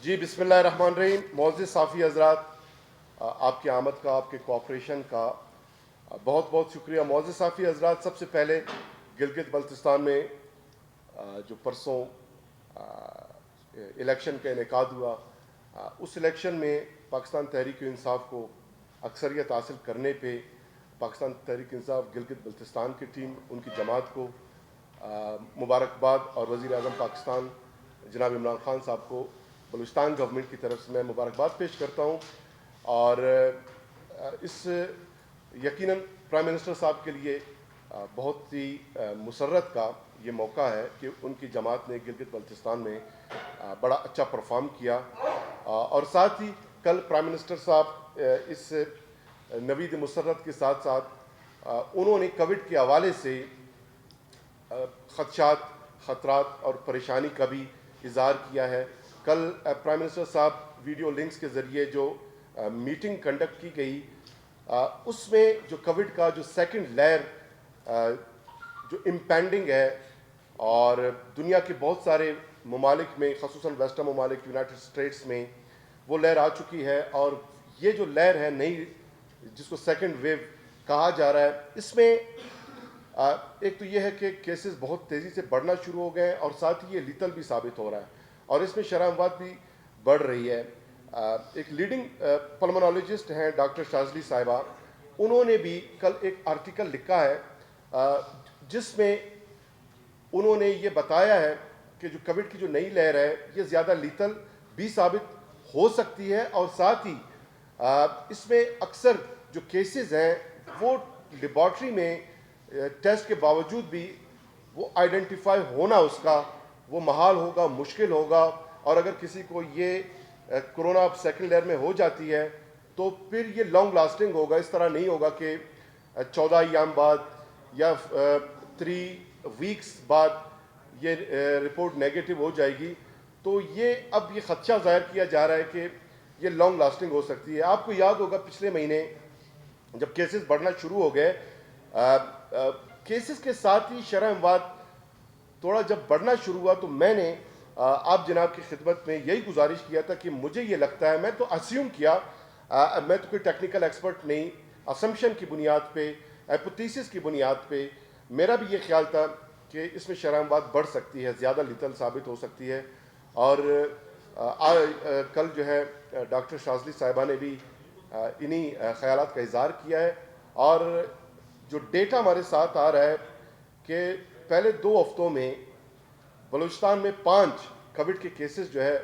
جی بسم اللہ الرحمن الرحیم. معزز صافی حضرات، آپ کی آمد کا، آپ کے کوآپریشن کا بہت بہت شکریہ. معزز صافی حضرات، سب سے پہلے گلگت بلتستان میں جو پرسوں الیکشن کا انعقاد ہوا، اس الیکشن میں پاکستان تحریک انصاف کو اکثریت حاصل کرنے پہ پاکستان تحریک انصاف گلگت بلتستان کی ٹیم، ان کی جماعت کو مبارکباد، اور وزیر اعظم پاکستان جناب عمران خان صاحب کو بلوچستان گورنمنٹ کی طرف سے میں مبارکباد پیش کرتا ہوں. اور اس یقیناً پرائم منسٹر صاحب کے لیے بہت ہی مسرت کا یہ موقع ہے کہ ان کی جماعت نے گلگت بلتستان میں بڑا اچھا پرفارم کیا. اور ساتھ ہی کل پرائم منسٹر صاحب اس نوید مسرت کے ساتھ ساتھ انہوں نے کووڈ کے حوالے سے خدشات، خطرات اور پریشانی کا بھی اظہار کیا ہے. کل پرائم منسٹر صاحب ویڈیو لنکس کے ذریعے جو میٹنگ کنڈکٹ کی گئی، اس میں جو کووڈ کا جو سیکنڈ لیئر جو امپینڈنگ ہے، اور دنیا کے بہت سارے ممالک میں، خصوصاً ویسٹرن ممالک، یونائٹڈ اسٹیٹس میں وہ لہر آ چکی ہے، اور یہ جو لہر ہے نئی، جس کو سیکنڈ ویو کہا جا رہا ہے، اس میں ایک تو یہ ہے کہ کیسز بہت تیزی سے بڑھنا شروع ہو گئے ہیں، اور ساتھ ہی یہ لیتل بھی ثابت ہو رہا ہے، اور اس میں شرح اموات بھی بڑھ رہی ہے. ایک لیڈنگ پلمونالوجسٹ ہیں ڈاکٹر شاذلی صاحبہ، انہوں نے بھی کل ایک آرٹیکل لکھا ہے جس میں انہوں نے یہ بتایا ہے کہ جو کووڈ کی جو نئی لہر ہے یہ زیادہ لیتل بھی ثابت ہو سکتی ہے، اور ساتھ ہی اس میں اکثر جو کیسز ہیں وہ لیبارٹری میں ٹیسٹ کے باوجود بھی وہ آئیڈینٹیفائی ہونا اس کا وہ محال ہوگا، مشکل ہوگا. اور اگر کسی کو یہ کرونا سیکنڈ لیئر میں ہو جاتی ہے تو پھر یہ لانگ لاسٹنگ ہوگا. اس طرح نہیں ہوگا کہ 14 ایام بعد یا 3 ویکس بعد یہ رپورٹ نیگیٹو ہو جائے گی. تو یہ اب یہ خدشہ ظاہر کیا جا رہا ہے کہ یہ لانگ لاسٹنگ ہو سکتی ہے. آپ کو یاد ہوگا پچھلے مہینے جب کیسز بڑھنا شروع ہو گئے، کیسز کے ساتھ ہی شرح اموات تھوڑا جب بڑھنا شروع ہوا، تو میں نے آپ جناب کی خدمت میں یہی گزارش کیا تھا کہ مجھے یہ لگتا ہے، میں تو اسیوم کیا، میں تو کوئی ٹیکنیکل ایکسپرٹ نہیں، اسمپشن کی بنیاد پہ، ہائپوتھیسس کی بنیاد پہ میرا بھی یہ خیال تھا کہ اس میں شرح اموات بڑھ سکتی ہے، زیادہ لیتل ثابت ہو سکتی ہے. اور کل جو ہے ڈاکٹر شاذلی صاحبہ نے بھی انہی خیالات کا اظہار کیا ہے. اور جو ڈیٹا ہمارے ساتھ آ رہا ہے کہ پہلے 2 ہفتوں میں بلوچستان میں 5 کووڈ کے کیسز جو ہے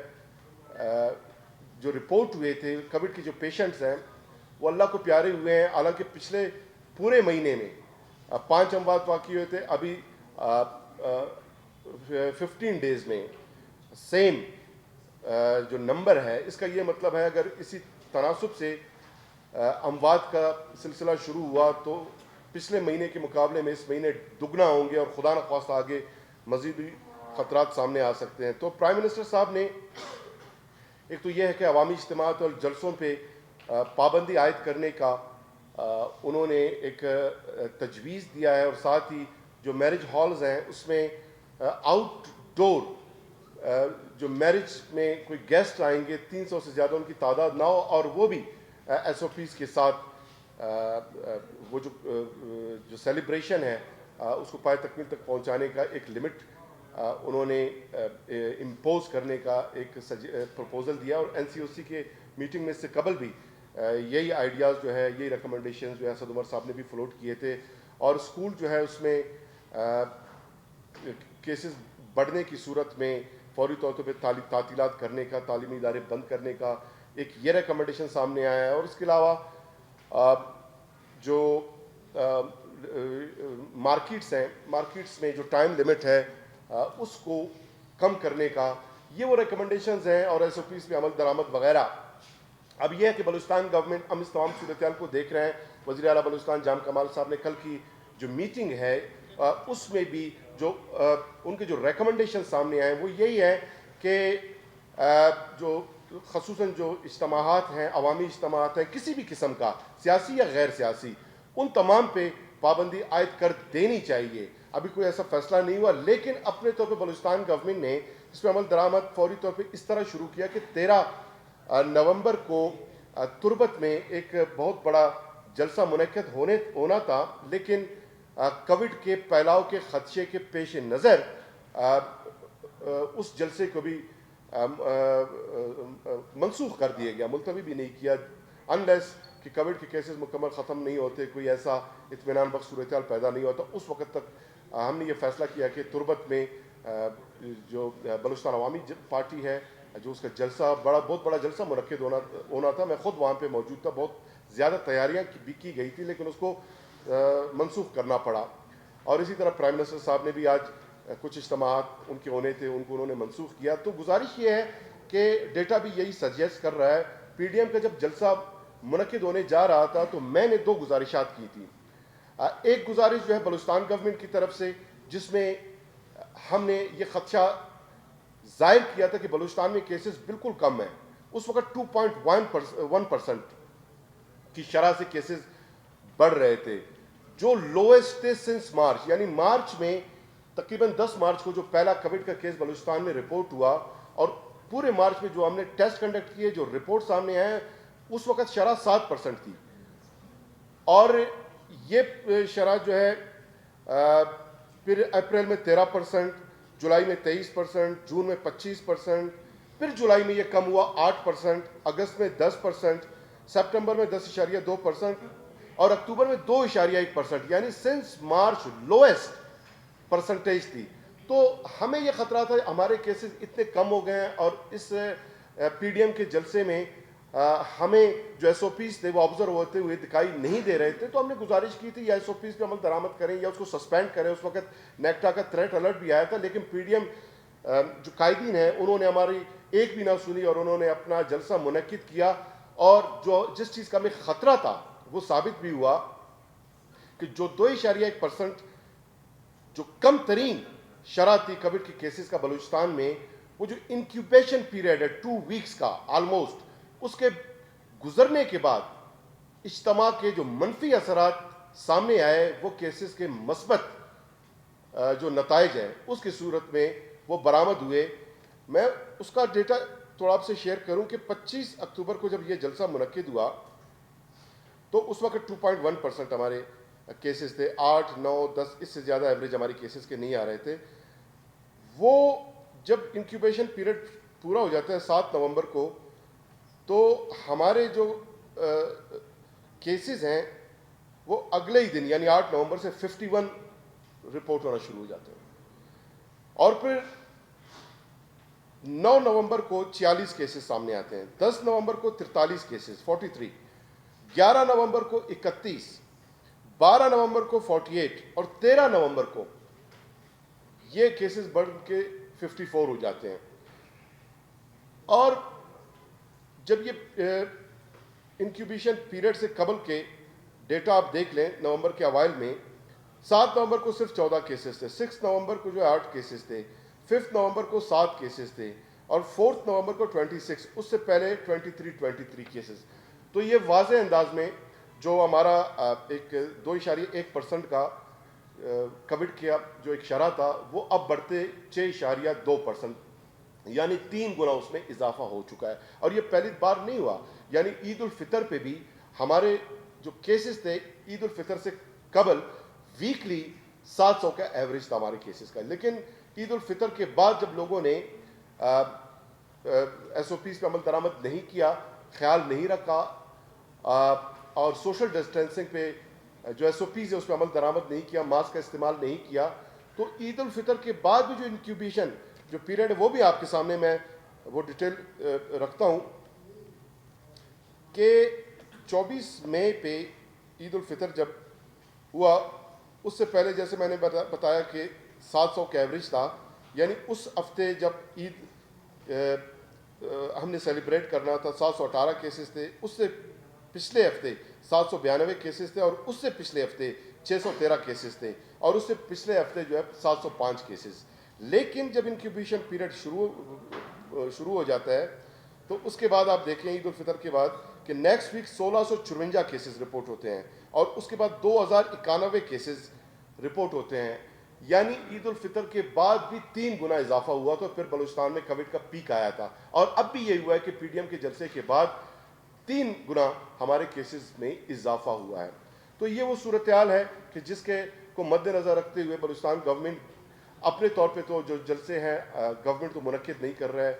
جو رپورٹ ہوئے تھے، کووڈ کے جو پیشنٹس ہیں وہ اللہ کو پیارے ہوئے ہیں. حالانکہ پچھلے پورے مہینے میں 5 اموات واقع ہوئے تھے، ابھی 15 ڈیز میں سیم جو نمبر ہے. اس کا یہ مطلب ہے اگر اسی تناسب سے اموات کا سلسلہ شروع ہوا تو پچھلے مہینے کے مقابلے میں اس مہینے دگنا ہوں گے، اور خدا نخواستہ آگے مزید بھی خطرات سامنے آ سکتے ہیں. تو پرائم منسٹر صاحب نے ایک تو یہ ہے کہ عوامی اجتماعات اور جلسوں پہ پابندی عائد کرنے کا انہوں نے ایک تجویز دیا ہے، اور ساتھ ہی جو میرج ہالز ہیں اس میں آؤٹ ڈور جو میرج میں کوئی گیسٹ آئیں گے 300 سے زیادہ ان کی تعداد نہ ہو، اور وہ بھی ایس او پیز کے ساتھ وہ جو سیلیبریشن ہے اس کو پائے تکمیل تک پہنچانے کا ایک لمٹ انہوں نے امپوز کرنے کا ایک پروپوزل دیا. اور این سی او سی کے میٹنگ میں اس سے قبل بھی یہی آئیڈیاز جو ہے، یہی ریکمنڈیشنز جو ہے اسد عمر صاحب نے بھی فلوٹ کیے تھے. اور اسکول جو ہے اس میں کیسز بڑھنے کی صورت میں فوری طور پہ تعطیلات کرنے کا، تعلیمی ادارے بند کرنے کا ایک یہ ریکمنڈیشن سامنے آیا ہے. اور اس کے علاوہ جو مارکیٹس ہیں، مارکیٹس میں جو ٹائم لمٹ ہے اس کو کم کرنے کا، یہ وہ ریکمنڈیشنز ہیں، اور ایس او پیز پہ عمل درآمد وغیرہ. اب یہ ہے کہ بلوچستان گورنمنٹ ہم اس تمام صورتحال کو دیکھ رہے ہیں. وزیر اعلیٰ بلوچستان جام کمال صاحب نے کل کی جو میٹنگ ہے اس میں بھی جو ان کے جو ریکمنڈیشن سامنے آئے وہ یہی ہے کہ جو خصوصاً جو اجتماعات ہیں، عوامی اجتماعات ہیں کسی بھی قسم کا، سیاسی یا غیر سیاسی، ان تمام پہ پابندی عائد کر دینی چاہیے. ابھی کوئی ایسا فیصلہ نہیں ہوا، لیکن اپنے طور پہ بلوچستان گورنمنٹ نے اس پہ عمل درآمد فوری طور پہ اس طرح شروع کیا کہ 13 نومبر کو تربت میں ایک بہت بڑا جلسہ منعقد ہونا تھا، لیکن کووڈ کے پھیلاؤ کے خدشے کے پیش نظر اس جلسے کو بھی منسوخ کر دیا گیا، ملتوی بھی نہیں کیا، انلیس کہ کووڈ کے کیسز مکمل ختم نہیں ہوتے، کوئی ایسا اطمینان بخش صورتحال پیدا نہیں ہوتا۔ اس وقت تک ہم نے یہ فیصلہ کیا کہ تربت میں جو بلوچستان عوامی پارٹی ہے، جو اس کا جلسہ بہت بڑا جلسہ منعقد ہونا تھا، میں خود وہاں پہ موجود تھا، بہت زیادہ تیاریاں بھی کی گئی تھی، لیکن اس کو منسوخ کرنا پڑا۔ اور اسی طرح پرائم منسٹر صاحب نے بھی آج کچھ اجتماعات ان کے ہونے تھے، ان کو انہوں نے منسوخ کیا۔ تو گزارش یہ ہے کہ ڈیٹا بھی یہی سجیسٹ کر رہا ہے۔ پی ڈی ایم کا جب جلسہ منعقد ہونے جا رہا تھا تو میں نے 2 گزارشات کی تھی۔ ایک گزارش جو ہے بلوچستان گورنمنٹ کی طرف سے، جس میں ہم نے یہ خدشہ ظاہر کیا تھا کہ بلوچستان میں کیسز بالکل کم ہیں، اس وقت 2.1% کی شرح سے کیسز بڑھ رہے تھے، جو لویسٹ تھے سنس مارچ، یعنی مارچ میں تقریباً 10 مارچ کو جو پہلا کووڈ کا کیس بلوچستان میں رپورٹ ہوا، اور پورے مارچ میں جو ہم نے ٹیسٹ کنڈکٹ کیے، جو رپورٹ سامنے آئے، اس وقت شرح 7% تھی، اور یہ شرح جو ہے پھر اپریل میں 13%، جولائی میں 23%، جون میں 25%، پھر جولائی میں یہ کم ہوا 8%، اگست میں 10%، سپٹمبر میں 10.2%، اور اکتوبر میں 2.1%، یعنی سنس مارچ لویسٹ پرسنٹیج تھی۔ تو ہمیں یہ خطرہ تھا ہمارے کیسز اتنے کم ہو گئے ہیں، اور اس پی ڈی ایم کے جلسے میں ہمیں جو ایس او پیز تھے وہ آبزرو ہوتے ہوئے دکھائی نہیں دے رہے تھے۔ تو ہم نے گزارش کی تھی یا ایس او پیز پہ عمل درآمد کریں یا اس کو سسپینڈ کریں۔ اس وقت نیکٹا کا تھریٹ الرٹ بھی آیا تھا، لیکن پی ڈی ایم جو قائدین ہیں انہوں نے ہماری ایک بھی نہ سنی، اور انہوں نے اپنا جلسہ منعقد کیا، اور جس چیز کا ہمیں خطرہ تھا وہ ثابت بھی ہوا کہ جو 2.1% جو کم ترین شرح تھی کووڈ کے کیسز کا بلوچستان میں، وہ جو انکیوبیشن پیریڈ ہے 2 ویکس کا آلموسٹ، اس کے گزرنے کے بعد اجتماع کے جو منفی اثرات سامنے آئے، وہ کیسز کے مثبت جو نتائج ہیں اس کی صورت میں وہ برآمد ہوئے۔ میں اس کا ڈیٹا تھوڑا آپ سے شیئر کروں کہ 25 اکتوبر کو جب یہ جلسہ منعقد ہوا تو اس وقت 2.1% ہمارے کیسز تھے، 8، 9، 10، اس سے زیادہ ایوریج ہماری کیسز کے نہیں آ رہے تھے۔ وہ جب انکیوبیشن پیریڈ پورا ہو جاتا ہے 7 نومبر کو، تو ہمارے جو کیسز ہیں وہ اگلے ہی دن یعنی 8 نومبر سے 51 رپورٹ ہونا شروع ہو جاتے ہیں، اور پھر 9 نومبر کو 46 کیسز سامنے آتے ہیں، 10 نومبر کو 43 کیسز 43، 11 نومبر کو 31، 12 نومبر کو 48، اور 13 نومبر کو یہ کیسز بڑھ کے 54 ہو جاتے ہیں۔ اور جب یہ انکیوبیشن پیریڈ سے قبل کے ڈیٹا آپ دیکھ لیں، نومبر کے اوائل میں 7 نومبر کو صرف 14 کیسز تھے، 6 نومبر کو جو 8 کیسز تھے، 5 نومبر کو 7 کیسز تھے، اور 4 نومبر کو 26، اس سے پہلے 23 کیسز۔ تو یہ واضح انداز میں جو ہمارا ایک 2.1% کا کووڈ کا جو ایک شرح تھا وہ اب بڑھتے 6.2%، یعنی 3 گنا اس میں اضافہ ہو چکا ہے۔ اور یہ پہلی بار نہیں ہوا، یعنی عید الفطر پہ بھی ہمارے جو کیسز تھے عید الفطر سے قبل ویکلی 700 کا ایوریج تھا ہمارے کیسز کا، لیکن عید الفطر کے بعد جب لوگوں نے ایس او پیز پہ عمل درآمد نہیں کیا، خیال نہیں رکھا، اور سوشل ڈسٹینسنگ پہ جو ایس او پیز ہے اس پہ عمل درآمد نہیں کیا، ماسک کا استعمال نہیں کیا، تو عید الفطر کے بعد بھی جو انکیوبیشن جو پیریڈ ہے وہ بھی آپ کے سامنے میں وہ ڈیٹیل رکھتا ہوں کہ 24 مئی پہ عید الفطر جب ہوا، اس سے پہلے جیسے میں نے بتایا کہ 700 کا ایوریج تھا، یعنی اس ہفتے جب عید ہم نے سیلیبریٹ کرنا تھا 718 کیسز تھے، اس سے پچھلے ہفتے 792 کیسز تھے، اور اس سے پچھلے ہفتے 613 کیسز تھے، اور اس سے پچھلے ہفتے جو ہے 705 کیسز۔ لیکن جب انکیوبیشن پیریڈ شروع ہو جاتا ہے تو اس کے بعد آپ دیکھیں عید الفطر کے بعد کہ نیکسٹ ویک 1654 کیسز رپورٹ ہوتے ہیں، اور اس کے بعد 2091 کیسز رپورٹ ہوتے ہیں۔ یعنی عید الفطر کے بعد بھی 3 گنا اضافہ ہوا، تو پھر بلوچستان میں کووڈ کا پیک آیا تھا، اور اب بھی یہ ہوا ہے کہ پی ڈی ایم کے جلسے کے بعد 3 گنا ہمارے کیسز میں اضافہ ہوا ہے۔ تو یہ وہ صورتحال ہے کہ جس کے کو مد نظر رکھتے ہوئے بلوچستان گورنمنٹ اپنے طور پہ تو جو جلسے ہیں گورنمنٹ تو منعقد نہیں کر رہا ہے،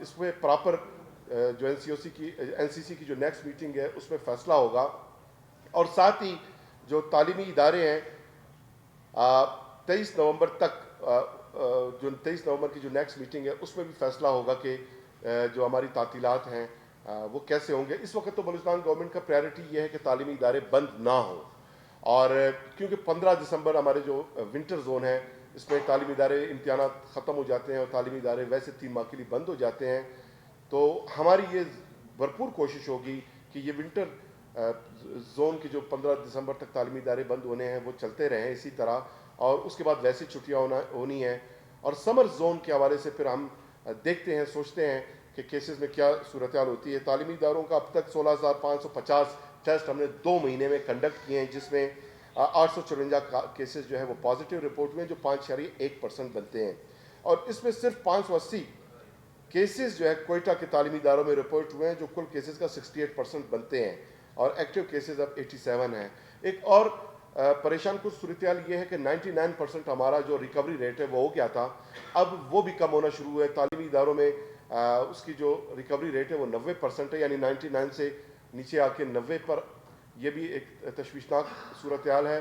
اس میں پراپر جو این سی سی کی جو نیکسٹ میٹنگ ہے اس میں فیصلہ ہوگا، اور ساتھ ہی جو تعلیمی ادارے ہیں 23 نومبر تک جو 23 نومبر کی جو نیکسٹ میٹنگ ہے اس میں بھی فیصلہ ہوگا کہ جو ہماری تعطیلات ہیں وہ کیسے ہوں گے۔ اس وقت تو بلوچستان گورنمنٹ کا پریارٹی یہ ہے کہ تعلیمی ادارے بند نہ ہوں، اور کیونکہ 15 دسمبر ہمارے جو ونٹر زون ہے اس میں تعلیمی ادارے امتحانات ختم ہو جاتے ہیں اور تعلیمی ادارے ویسے 3 ماہ کے لیے بند ہو جاتے ہیں، تو ہماری یہ بھرپور کوشش ہوگی کہ یہ ونٹر زون کی جو 15 دسمبر تک تعلیمی ادارے بند ہونے ہیں وہ چلتے رہیں اسی طرح، اور اس کے بعد ویسی چھٹیاں ہونی ہیں، اور سمر زون کے حوالے سے پھر ہم دیکھتے ہیں، سوچتے ہیں کہ کیسز میں کیا صورتحال ہوتی ہے۔ تعلیمی اداروں کا اب تک 16,550 ٹیسٹ ہم نے 2 مہینے میں کنڈکٹ کیے ہیں، جس میں 854 کیسز جو ہے وہ پازیٹیو رپورٹ ہوئے، جو 5.1% بنتے ہیں، اور اس میں صرف 580 کیسز جو ہے کوئٹہ کے تعلیمی اداروں میں رپورٹ ہوئے ہیں، جو کل کیسز کا 68% بنتے ہیں، اور ایکٹیو کیسز اب 87 ہیں۔ ایک اور پریشان کچھ صورتحال یہ ہے کہ 99% ہمارا جو ریکوری ریٹ ہے وہ ہو گیا تھا، اب وہ بھی کم ہونا شروع ہوا ہے۔ تعلیمی اداروں میں اس کی جو ریکوری ریٹ ہے وہ 90% ہے، یعنی 99 سے نیچے آ کے 90 پر، یہ بھی ایک تشویشناک صورتحال ہے۔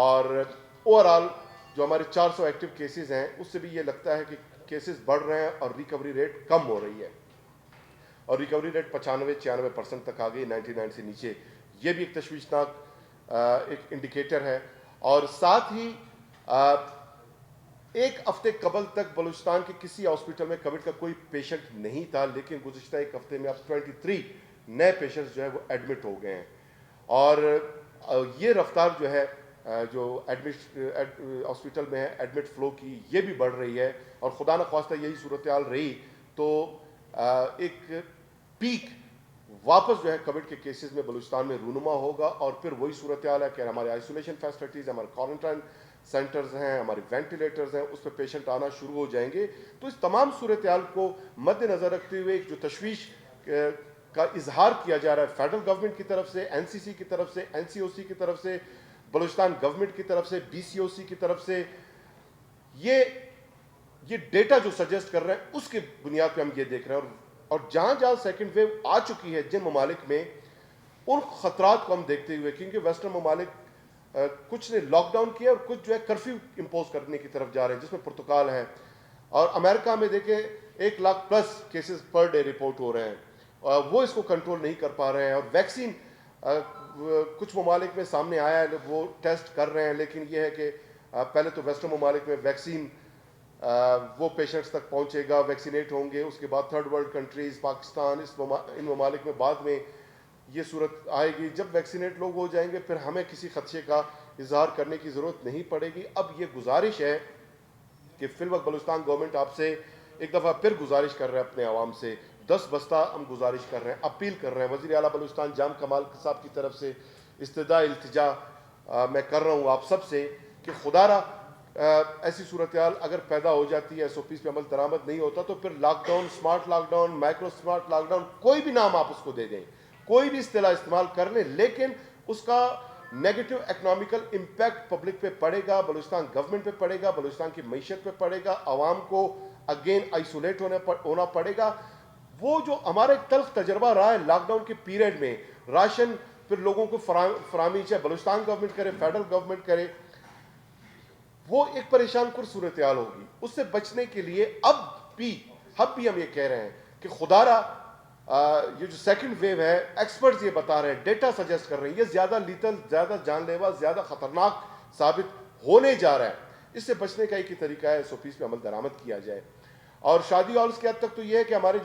اور اوورآل جو ہمارے 400 ایکٹیو کیسز ہیں اس سے بھی یہ لگتا ہے کہ کیسز بڑھ رہے ہیں اور ریکوری ریٹ کم ہو رہی ہے، اور ریکوری ریٹ 95-96% تک آ گئی، 99 سے نیچے۔ یہ بھی ایک تشویشناک ایک انڈیکیٹر ہے۔ اور ساتھ ہی ایک ہفتے قبل تک بلوچستان کے کسی ہاسپٹل میں کووڈ کا کوئی پیشنٹ نہیں تھا، لیکن گزشتہ ایک ہفتے میں اب 23 نئے پیشنٹس جو ہے وہ ایڈمٹ ہو گئے ہیں، اور یہ رفتار جو ہے جو ہاسپٹل میں ہے ایڈمٹ فلو کی، یہ بھی بڑھ رہی ہے، اور خدا نخواستہ یہی صورتحال رہی تو ایک پیک واپس جو ہے کووڈ کے کیسز میں بلوچستان میں رونما ہوگا، اور پھر وہی صورتحال ہے کہ ہمارے آئسولیشن فیسلٹیز، ہمارے کوارنٹائن سینٹرز ہیں، ہمارے وینٹیلیٹرز ہیں، اس پہ پیشنٹ آنا شروع ہو جائیں گے۔ تو اس تمام صورتحال کو مد نظر رکھتے ہوئے جو تشویش کا اظہار کیا جا رہا ہے فیڈرل گورنمنٹ کی طرف سے، این سی سی کی طرف سے، این سی او سی کی طرف سے، بلوچستان گورنمنٹ کی طرف سے، بی سی او سی کی طرف سے، یہ ڈیٹا جو سجیسٹ کر رہے ہیں اس کے بنیاد پہ ہم یہ دیکھ رہے ہیں، اور جہاں جہاں سیکنڈ ویو آ چکی ہے جن ممالک میں، ان خطرات کو ہم دیکھتے ہوئے، کیونکہ ویسٹرن ممالک کچھ نے لاک ڈاؤن کیا اور کچھ جو ہے کرفیو امپوز کرنے کی طرف جا رہے ہیں، جس میں پرتگال ہے، اور امریکہ میں دیکھیں 1,00,000+ کیسز پر ڈے رپورٹ ہو رہے ہیں، وہ اس کو کنٹرول نہیں کر پا رہے ہیں، اور ویکسین کچھ ممالک میں سامنے آیا ہے، وہ ٹیسٹ کر رہے ہیں، لیکن یہ ہے کہ پہلے تو ویسٹرن ممالک میں ویکسین وہ پیشنٹس تک پہنچے گا، ویکسینیٹ ہوں گے، اس کے بعد تھرڈ ورلڈ کنٹریز، پاکستان، ان ممالک میں بعد میں یہ صورت آئے گی۔ جب ویکسینیٹ لوگ ہو جائیں گے پھر ہمیں کسی خدشے کا اظہار کرنے کی ضرورت نہیں پڑے گی۔ اب یہ گزارش ہے کہ فی الوقت بلوچستان گورنمنٹ آپ سے ایک دفعہ پھر گزارش کر رہے ہیں، اپنے عوام سے 10 بستہ ہم گزارش کر رہے ہیں، اپیل کر رہے ہیں، وزیر اعلیٰ بلوچستان جام کمال صاحب کی طرف سے استدعاء التجا میں کر رہا ہوں آپ سب سے کہ خدا را ایسی صورتحال اگر پیدا ہو جاتی ہے، ایس او پیز پہ عمل درآمد نہیں ہوتا، تو پھر lockdown, smart lockdown, micro smart lockdown, کوئی بھی نام آپ اس کو دے دیں، کوئی بھی اصطلاح استعمال کر لیں، لیکن اس کا نیگیٹو اکنامیکل امپیکٹ پبلک پہ پڑے گا، بلوچستان گورنمنٹ پہ پڑے گا، بلوچستان کی معیشت پہ پڑے گا، عوام کو اگین آئسولیٹ ہونا پڑے گا۔ وہ جو ہمارا ایک تلخ تجربہ رہا ہے لاک ڈاؤن کے پیریڈ میں، راشن پھر لوگوں کو فراہمی، چاہے بلوچستان گورنمنٹ کرے، فیڈرل گورنمنٹ کرے، وہ ایک پریشان کن صورتحال ہوگی۔ اس سے بچنے کے لیے اب بھی ہم یہ کہہ رہے ہیں کہ خدا را یہ جو سیکنڈ ویو ہے، ایکسپرٹس یہ بتا رہے ہیں، ڈیٹا سجیسٹ کر رہے ہیں، یہ زیادہ لیتل، زیادہ جان لیوا، زیادہ خطرناک ثابت ہونے جا رہا ہے۔ اس سے بچنے کا ایک ہی طریقہ ہے، ایس او پیز پہ عمل درآمد کیا جائے۔ اور شادی ہالز کے حد تک تو یہ ہے کہ ہمارے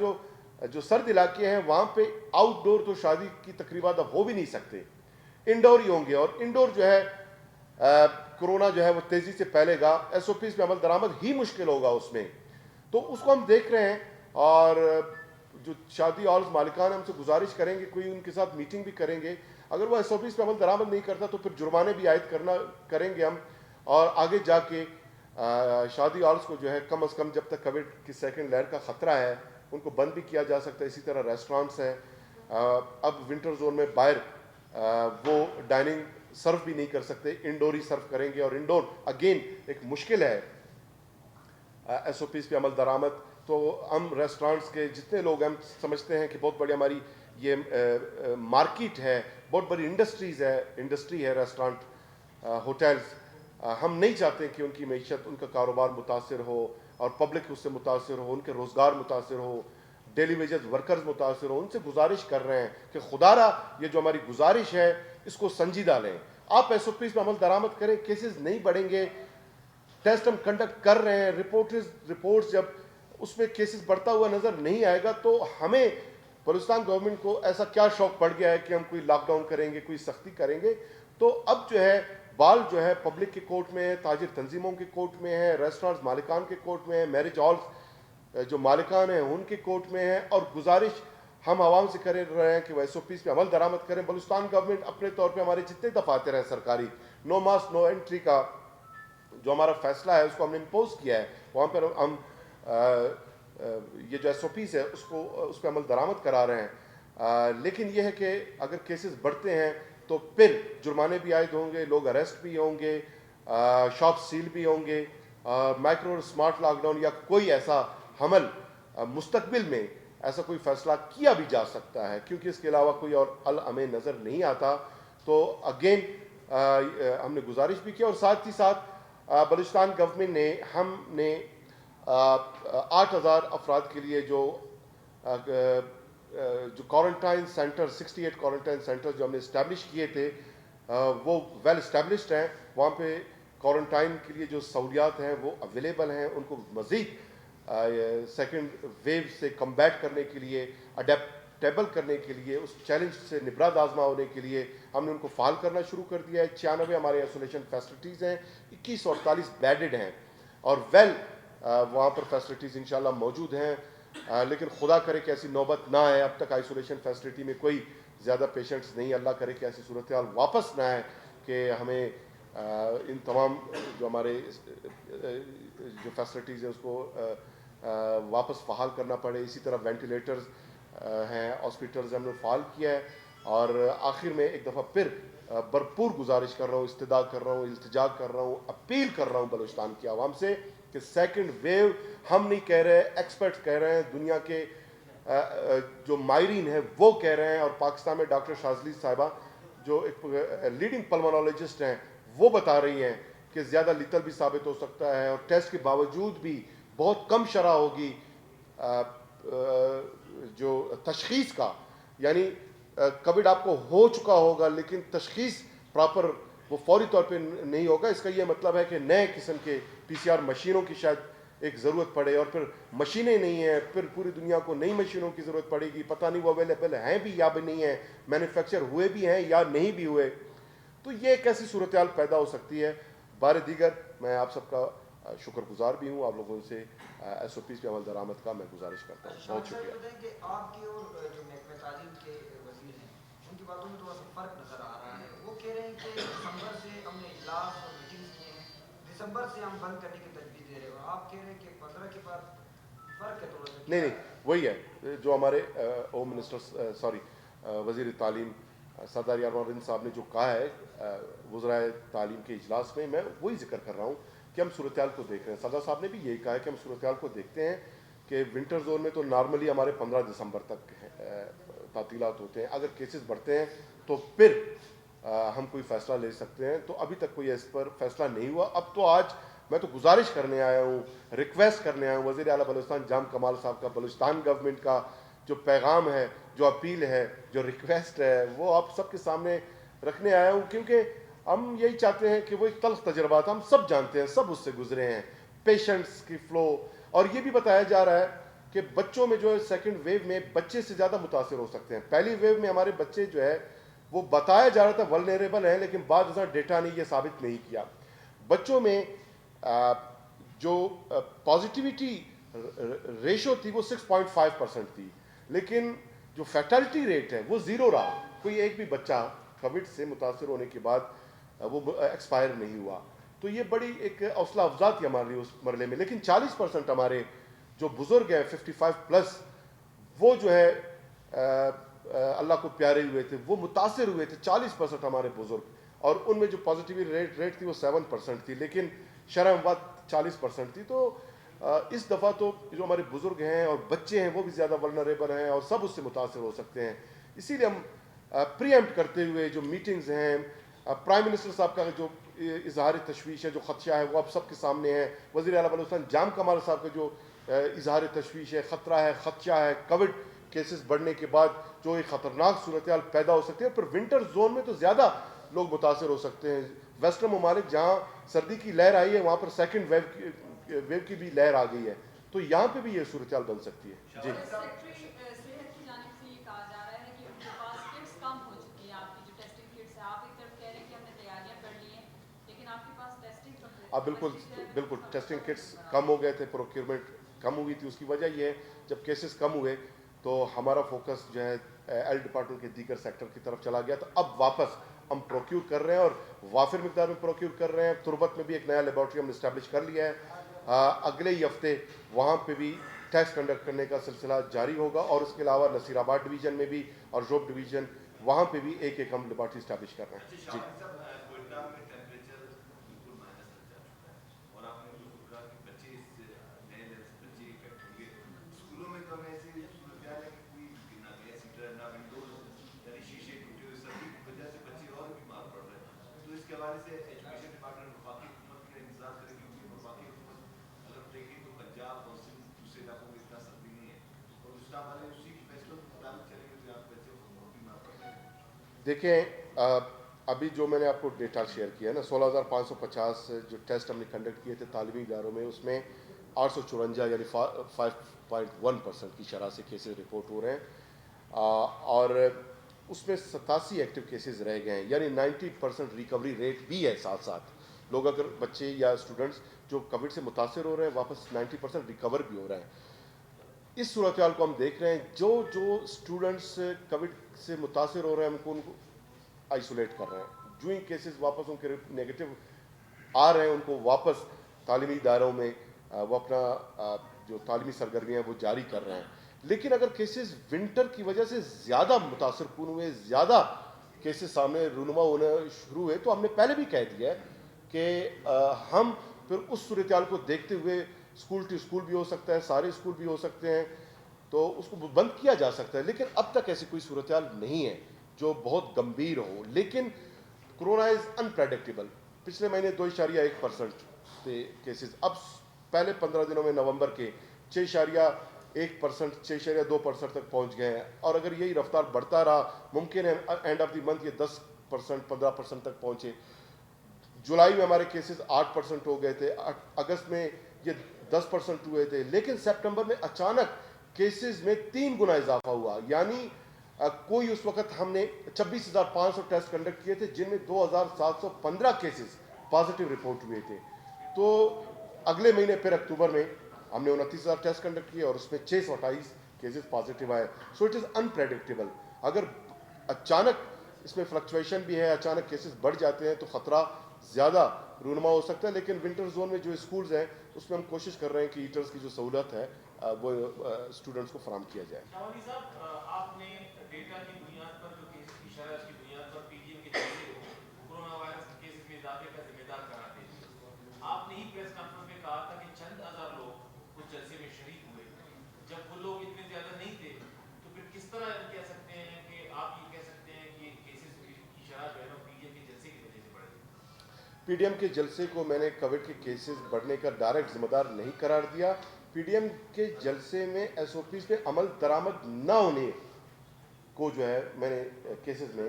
جو سرد علاقے ہیں وہاں پہ آؤٹ ڈور تو شادی کی تقریبات اب ہو بھی نہیں سکتے، انڈور ہی ہوں گے، اور انڈور جو ہے کرونا جو ہے وہ تیزی سے پھیلے گا، ایس او پیز پہ عمل درآمد ہی مشکل ہوگا اس میں۔ تو اس کو ہم دیکھ رہے ہیں، اور جو شادی ہالز مالکان ہم سے گزارش کریں گے، کوئی ان کے ساتھ میٹنگ بھی کریں گے، اگر وہ ایس او پیز پہ عمل درآمد نہیں کرتا تو پھر جرمانے بھی عائد کریں گے ہم، اور آگے جا کے شادی ہالس کو جو ہے کم از کم جب تک کووڈ کی سیکنڈ لہر کا خطرہ ہے ان کو بند بھی کیا جا سکتا ہے. اسی طرح ریسٹورانٹس ہیں, اب ونٹر زون میں باہر وہ ڈائننگ سرو بھی نہیں کر سکتے, انڈور ہی سرو کریں گے, اور انڈور اگین ایک مشکل ہے ایس او پیز پہ عمل درآمد. تو ہم ریسٹورانٹس کے جتنے لوگ ہم سمجھتے ہیں کہ بہت بڑی ہماری یہ مارکیٹ ہے, بہت بڑی انڈسٹری ہے ریسٹورانٹ ہوٹلز, ہم نہیں چاہتے کہ ان کی معیشت, ان کا کاروبار متاثر ہو اور پبلک اس سے متاثر ہو, ان کے روزگار متاثر ہو, ڈیلی ویجز ورکرز متاثر ہو. ان سے گزارش کر رہے ہیں کہ خدا را یہ جو ہماری گزارش ہے اس کو سنجیدہ لیں. آپ ایس او پیز پہ عمل درآمد کریں, کیسز نہیں بڑھیں گے. ٹیسٹ ہم کنڈکٹ کر رہے ہیں, رپورٹس جب اس میں کیسز بڑھتا ہوا نظر نہیں آئے گا تو ہمیں بلوچستان گورنمنٹ کو ایسا کیا شوق پڑ گیا ہے کہ ہم کوئی لاک ڈاؤن کریں گے, کوئی سختی کریں گے. تو اب جو ہے بال جو ہے پبلک کے کورٹ میں ہے, تاجر تنظیموں کے کورٹ میں ہے, ریسٹورانٹس مالکان کے کورٹ میں ہے, میرج ہالز جو مالکان ہیں ان کے کورٹ میں ہے. اور گزارش ہم عوام سے کر رہے ہیں کہ وہ ایس او پیز پہ عمل درآمد کریں. بلوچستان گورنمنٹ اپنے طور پہ ہمارے جتنے دفاتر ہیں سرکاری, نو ماسک نو انٹری کا جو ہمارا فیصلہ ہے اس کو ہم نے امپوز کیا ہے, وہاں پر ہم یہ جو ایس او پیز ہے اس پہ عمل درآمد کرا رہے ہیں. لیکن یہ ہے کہ اگر کیسز بڑھتے ہیں تو پھر جرمانے بھی عائد ہوں گے, لوگ اریسٹ بھی ہوں گے, شاپ سیل بھی ہوں گے, مائکرو اور اسمارٹ لاک ڈاؤن یا کوئی ایسا حمل مستقبل میں ایسا کوئی فیصلہ کیا بھی جا سکتا ہے, کیونکہ اس کے علاوہ کوئی اور حل ہمیں نظر نہیں آتا. تو اگین ہم نے گزارش بھی کیا, اور ساتھ ہی ساتھ بلوچستان گورنمنٹ نے ہم نے 8,000 افراد کے لیے جو کوارنٹائن سینٹر 68 کوارنٹائن سینٹر جو ہم نے اسٹیبلش کیے تھے وہ ویل اسٹیبلشڈ ہیں. وہاں پہ کوارنٹائن کے لیے جو سہولیات ہیں وہ اویلیبل ہیں. ان کو مزید سیکنڈ ویو سے کمبیٹ کرنے کے لیے, اڈیپٹیبل کرنے کے لیے, اس چیلنج سے نبرد آزما ہونے کے لیے ہم نے ان کو فعال کرنا شروع کر دیا ہے. 96 ہمارے آئسولیشن فیسلٹیز ہیں, 2148 بیڈڈ ہیں, اور ویل وہاں پر فیسلٹیز انشاءاللہ موجود ہیں. لیکن خدا کرے کہ ایسی نوبت نہ آئے, اب تک آئسولیشن فیسلٹی میں کوئی زیادہ پیشنٹس نہیں, اللہ کرے کہ ایسی صورتحال واپس نہ آئے کہ ہمیں ان تمام جو ہمارے جو فیسلٹیز ہیں اس کو واپس فعال کرنا پڑے. اسی طرح وینٹیلیٹرز ہیں, ہاسپٹلز ہم نے فعال کیا ہے. اور آخر میں ایک دفعہ پھر بھرپور گزارش کر رہا ہوں, استدعا کر رہا ہوں, التجا کر رہا ہوں, اپیل کر رہا ہوں بلوچستان کی عوام سے کہ سیکنڈ ویو ہم نہیں کہہ رہے, ایکسپرٹس کہہ رہے ہیں, دنیا کے جو ماہرین ہیں وہ کہہ رہے ہیں. اور پاکستان میں ڈاکٹر شاذلی صاحبہ جو ایک لیڈنگ پلمونالوجسٹ ہیں وہ بتا رہی ہیں کہ زیادہ لیتل بھی ثابت ہو سکتا ہے, اور ٹیسٹ کے باوجود بھی بہت کم شرح ہوگی جو تشخیص کا. یعنی کووڈ آپ کو ہو چکا ہوگا لیکن تشخیص پراپر وہ فوری طور پہ نہیں ہوگا. اس کا یہ مطلب ہے کہ نئے قسم کے پی سی آر مشینوں کی شاید ایک ضرورت پڑے, اور پھر مشینیں نہیں ہیں, پھر پوری دنیا کو نئی مشینوں کی ضرورت پڑے گی. پتہ نہیں وہ اویلیبل ہیں بھی یا بھی نہیں ہیں, مینوفیکچر ہوئے بھی ہیں یا نہیں بھی ہوئے. تو یہ ایک ایسی صورتحال پیدا ہو سکتی ہے. بار دیگر میں آپ سب کا شکر گزار بھی ہوں, آپ لوگوں سے ایس او پیز پہ عمل درآمد کا میں گزارش کرتا ہوں. بہت شکریہ. کہ آپ کے اور جو محکمہ تعلیم کے وزیر ہیں ان کی باتوں میں تھوڑا سا فرق نظر آ رہا ہے. وہ کہہ رہے ہیں کہ دسمبر سے ہم نے اجلاس اور میٹنگز کیے ہیں, دسمبر سے ہم بند کرنے کی تجویز دے رہے ہیں, اور آپ کہہ رہے ہیں کہ 15 کے بعد فرق ہے تھوڑا سا. نہیں وہی ہے جو ہمارے ہوم منسٹر وزیر تعلیم سردار یار محمد صاحب نے جو کہا ہے وزرائے تعلیم کے اجلاس میں وہی ذکر کر رہا ہوں کہ ہم صورتحال کو دیکھ رہے ہیں. سردار صاحب نے بھی یہی کہا ہے کہ ہم صورتحال کو دیکھتے ہیں کہ ونٹر زون میں تو نارملی ہمارے 15 دسمبر تک تعطیلات ہوتے ہیں. اگر کیسز بڑھتے ہیں تو پھر ہم کوئی فیصلہ لے سکتے ہیں. تو ابھی تک کوئی اس پر فیصلہ نہیں ہوا. اب تو آج میں تو گزارش کرنے آیا ہوں, ریکویسٹ کرنے آیا ہوں. وزیر اعلیٰ بلوچستان جام کمال صاحب کا بلوچستان گورنمنٹ کا جو پیغام ہے, جو اپیل ہے, جو ریکویسٹ ہے, وہ آپ سب کے سامنے رکھنے آیا ہوں, کیونکہ ہم یہی چاہتے ہیں کہ وہ ایک تلخ تجربات ہم سب جانتے ہیں, سب اس سے گزرے ہیں, پیشنٹس کی فلو. اور یہ بھی بتایا جا رہا ہے کہ بچوں میں جو ہے سیکنڈ ویو میں بچے سے زیادہ متاثر ہو سکتے ہیں. پہلی ویو میں ہمارے بچے جو ہے وہ بتایا جا رہا تھا ولنریبل ہیں, لیکن بعد ازاں ڈیٹا نے یہ ثابت نہیں کیا. بچوں میں جو پازیٹیوٹی ریشو تھی وہ 6.5% تھی, لیکن جو فیٹلٹی ریٹ ہے وہ 0 رہا. کوئی ایک بھی بچہ کووڈ سے متاثر ہونے کے بعد وہ ایکسپائر نہیں ہوا. تو یہ بڑی ایک حوصلہ افزا تھی ہمارے لیے اس مرحلے میں. لیکن 40% ہمارے جو بزرگ ہیں 55+، وہ جو ہے اللہ کو پیارے ہوئے تھے، وہ متاثر ہوئے تھے. 40% ہمارے بزرگ، اور ان میں جو پازیٹیوٹی ریٹ تھی وہ 7% تھی، لیکن شرح اموات 40% تھی. تو اس دفعہ تو جو ہمارے بزرگ ہیں اور بچے ہیں وہ بھی زیادہ ولنریبل ہیں اور سب اس سے متاثر ہو سکتے ہیں. اسی لیے ہم پری ایمپٹ کرتے ہوئے جو میٹنگز ہیں، پرائم منسٹر صاحب کا جو اظہار تشویش ہے، جو خدشہ ہے، وہ اب سب کے سامنے ہے. وزیر اعلیٰ بلوچستان جام کمال صاحب کا جو اظہار تشویش ہے، خطرہ ہے، خدشہ ہے، کووڈ کیسز بڑھنے کے بعد جو ایک خطرناک صورتحال پیدا ہو سکتی ہے. پر ونٹر زون میں تو زیادہ لوگ متاثر ہو سکتے ہیں. ویسٹرن ممالک جہاں سردی کی لہر آئی ہے وہاں پر سیکنڈ ویو کی بھی لہر آ گئی ہے، تو یہاں پہ بھی یہ صورتحال بن سکتی ہے. جی سیکٹری صحت کی جانب سے یہ کہا جا رہا ہے کہ ان کے پاس کٹس کم ہو چکی ہیں. آپ کی جو ٹیسٹنگ کٹس ہیں، آپ ایک طرف کہہ رہے ہیں کہ ہم نے تیاریاں کر لی ہیں، لیکن آپ کے پاس ٹیسٹنگ بالکل ٹیسٹنگ کٹس کم ہو گئے تھے، پروکیورمنٹ کم ہوئی تھی. اس کی وجہ یہ ہے جب کیسز کم ہوئے تو ہمارا فوکس جو ہے ایل ڈپارٹمنٹ کے دیگر سیکٹر کی طرف چلا گیا. تو اب واپس ہم پروکیور کر رہے ہیں اور وافر مقدار میں پروکیور کر رہے ہیں. تربت میں بھی ایک نیا لیبارٹری ہم نے اسٹیبلش کر لیا ہے. اگلے ہی ہفتے وہاں پہ بھی ٹیسٹ کنڈکٹ کرنے کا سلسلہ جاری ہوگا، اور اس کے علاوہ نصیر آباد ڈویژن میں بھی اور جوب ڈویژن وہاں پہ بھی ایک ایک ہم لیبارٹری اسٹیبلش کر رہے ہیں. جی دیکھیں، ابھی جو میں نے آپ کو ڈیٹا شیئر کیا ہے نا، 16,550 جو ٹیسٹ ہم نے کنڈکٹ کیے تھے تعلیمی اداروں میں، اس میں 854 یعنی 5.1% کی شرح سے کیسز رپورٹ ہو رہے ہیں، اور اس میں 87 ایکٹیو کیسز رہ گئے ہیں، یعنی 90% ریکوری ریٹ بھی ہے. ساتھ ساتھ لوگ اگر بچے یا اسٹوڈنٹس جو کووڈ سے متاثر ہو رہے ہیں واپس 90% ریکور بھی ہو رہے ہیں. اس صورتحال کو ہم دیکھ رہے ہیں. جو اسٹوڈنٹس کووڈ سے متاثر ہو رہے ہیں ان کو آئسولیٹ کر رہے ہیں. جو ہی کیسز واپس ان کے نیگیٹو آ رہے ہیں ان کو واپس تعلیمی اداروں میں وہ اپنا جو تعلیمی سرگرمیاں ہیں وہ جاری کر رہے ہیں. لیکن اگر کیسز ونٹر کی وجہ سے زیادہ متاثر کن ہوئے، زیادہ کیسز سامنے رونما ہونا شروع ہوئے، تو ہم نے پہلے بھی کہہ دیا ہے کہ ہم پھر اس صورتحال کو دیکھتے ہوئے اسکول ٹو اسکول بھی ہو سکتا ہے، سارے اسکول بھی ہو سکتے ہیں، تو اس کو بند کیا جا سکتا ہے. لیکن اب تک ایسی کوئی صورتحال نہیں ہے جو بہت گمبھیر ہو. لیکن کرونا از انپریڈکٹیبل. پچھلے مہینے 2.1% تھے کیسز، اب پہلے 15 دنوں میں نومبر کے 6.1%، 6.2% تک پہنچ گئے ہیں. اور اگر یہی رفتار بڑھتا رہا ممکن ہے اینڈ آف دی منتھ یہ 10%، 15% تک پہنچے. جولائی میں ہمارے کیسز 8% ہو گئے تھے، اگست میں یہ 10% ہوئے تھے، لیکن سپٹمبر میں اچانک کیسز میں 3 گنا اضافہ ہوا. یعنی کوئی اس وقت ہم نے 26,500 ٹیسٹ کنڈکٹ کیے تھے جن میں 2,715 کیسز پازیٹیو رپورٹ ہوئے تھے. تو اگلے مہینے پھر اکتوبر میں ہم نے 29,000 ٹیسٹ کنڈکٹ کیے اور اس میں 628 کیسز پازیٹیو آئے. So it is unpredictable. اگر اچانک اس میں فلکچویشن بھی ہے، اچانک کیسز بڑھ جاتے ہیں تو خطرہ زیادہ رونما ہو سکتا ہے. لیکن ونٹر زون میں جو اسکولز ہیں اس میں ہم کوشش کر رہے ہیں کہ ہیٹرز کی جو سہولت ہے وہ اسٹوڈنٹس کو فراہم کیا جائے. شاہوانی صاحب، آپ نے ڈیٹا کی بنیاد پر جو کیسز کی شرح کی بنیاد پر پی ڈی ایم کے جلسے کو کورونا وائرس کے کیسز میں اضافے کا ذمہ دار قرار دے دیا. آپ نے ہی پریس کانفرنس میں کہا تھا کہ چند ہزار لوگ اس جلسے میں شریک ہوئے. جب وہ لوگ اتنے زیادہ نہیں تھے تو پھر کس طرح کہہ سکتے ہیں کہ آپ یہ کہہ سکتے ہیں کہ کیسز کی شرح جو ہے نا پی ڈی ایم کے جلسے کی وجہ سے بڑھ گئی؟ پی ڈی ایم کے جلسے کو میں نے کووڈ کے کیسز بڑھنے کا ڈائریکٹ ذمہ دار نہیں قرار دیا. پی ڈی ایم کے جلسے میں ایس او پیز پہ عمل درآمد نہ ہونے کو جو ہے میں نے کیسز میں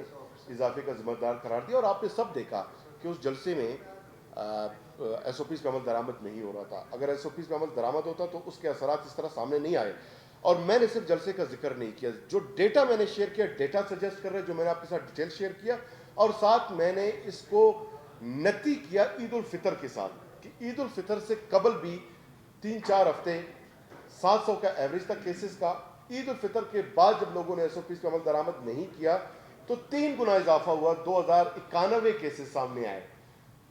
اضافے کا ذمہ دار قرار دیا. اور آپ نے سب دیکھا کہ اس جلسے میں ایس او پیز پہ عمل درآمد نہیں ہو رہا تھا. اگر ایس او پیز پہ عمل درآمد ہوتا تو اس کے اثرات اس طرح سامنے نہیں آئے. اور میں نے صرف جلسے کا ذکر نہیں کیا، جو ڈیٹا میں نے شیئر کیا ڈیٹا سجیسٹ کر رہے جو میں نے آپ کے ساتھ ڈیٹیل شیئر کیا، اور ساتھ میں نے اس کو نتی کیا عید الفطر کے ساتھ کہ عید الفطر سے قبل بھی 3-4 ہفتے 700 کا ایوریج تھا کیسز کا. عید الفطر کے بعد جب لوگوں نے ایس او پیز پہ عمل درآمد نہیں کیا تو 3 گنا اضافہ ہوا، 2,091 کیسز سامنے آئے.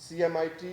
CMIT